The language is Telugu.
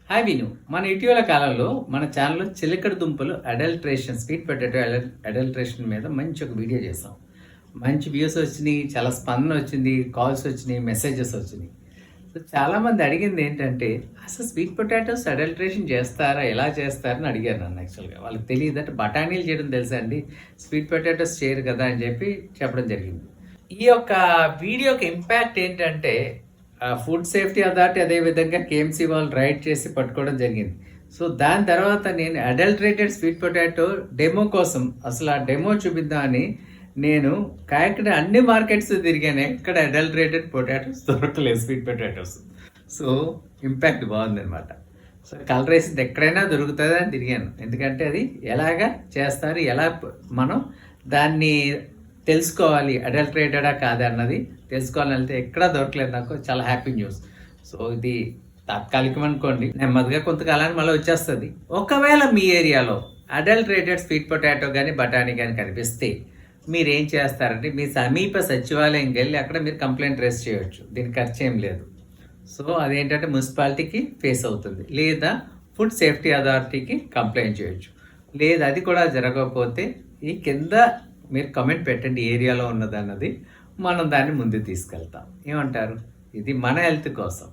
హాయ్ విను, మన ఇటీవల కాలంలో మన ఛానల్లో చిలకడ దుంపలు అడల్ట్రేషన్, స్వీట్ పొటాటో అడల్ట్రేషన్ మీద మంచి ఒక వీడియో చేసాం. మంచి వ్యూస్ వచ్చినాయి, చాలా స్పందన వచ్చింది, కాల్స్ వచ్చినాయి, మెసేజెస్ వచ్చినాయి. సో చాలామంది అడిగింది ఏంటంటే, అసలు స్వీట్ పొటాటోస్ అడల్ట్రేషన్ చేస్తారా, ఎలా చేస్తారని అడిగారు నన్ను. యాక్చువల్గా వాళ్ళకి తెలియదు అంటే బఠానీలు చేయడం తెలుసా అండి, స్వీట్ పొటాటోస్ చేయరు కదా అని చెప్పి చెప్పడం జరిగింది. ఈ యొక్క వీడియోకి ఇంపాక్ట్ ఏంటంటే, ఫుడ్ సేఫ్టీ అథారిటీ అదేవిధంగా కేఎంసీ వాళ్ళు రైడ్ చేసి పట్టుకోవడం జరిగింది. సో దాని తర్వాత నేను అడల్ట్రేటెడ్ స్వీట్ పొటాటో డెమో కోసం అసలు ఆ డెమో చూపిద్దామని నేను కాకినాడ అన్ని మార్కెట్స్ తిరిగాను. ఎక్కడ అడల్ట్రేటెడ్ పొటాటోస్ దొరకలేదు, స్వీట్ పొటాటోస్. సో ఇంపాక్ట్ బాగుందనమాట. సో కలర్ వేసింది ఎక్కడైనా దొరుకుతుంది అని తిరిగాను, ఎందుకంటే అది ఎలాగా చేస్తారు, ఎలా మనం దాన్ని తెలుసుకోవాలి, అడల్ట్రేటెడా కాదా అన్నది తెలుసుకోవాలని వెళ్తే ఎక్కడా దొరకలేదు. నాకు చాలా హ్యాపీ న్యూస్. సో ఇది తాత్కాలికం అనుకోండి, నెమ్మదిగా కొంతకాలానికి మళ్ళీ వచ్చేస్తుంది. ఒకవేళ మీ ఏరియాలో అడల్ట్రేటెడ్ స్వీట్ పొటాటో కానీ బఠానీ కానీ కనిపిస్తే మీరు ఏం చేస్తారంటే, మీ సమీప సచివాలయంకి వెళ్ళి అక్కడ మీరు కంప్లైంట్ రేస్ చేయవచ్చు. దీనికి ఖర్చు ఏం లేదు. సో అదేంటంటే మున్సిపాలిటీకి ఫేస్ అవుతుంది, లేదా ఫుడ్ సేఫ్టీ అథారిటీకి కంప్లైంట్ చేయొచ్చు. లేదా అది కూడా జరగకపోతే ఈ కింద మీరు కమెంట్ పెట్టండి ఏరియాలో ఉన్నది అన్నది, మనం దాన్ని ముందుకు తీసుకెళ్తాం. ఏమంటారు? ఇది మన హెల్త్ కోసం.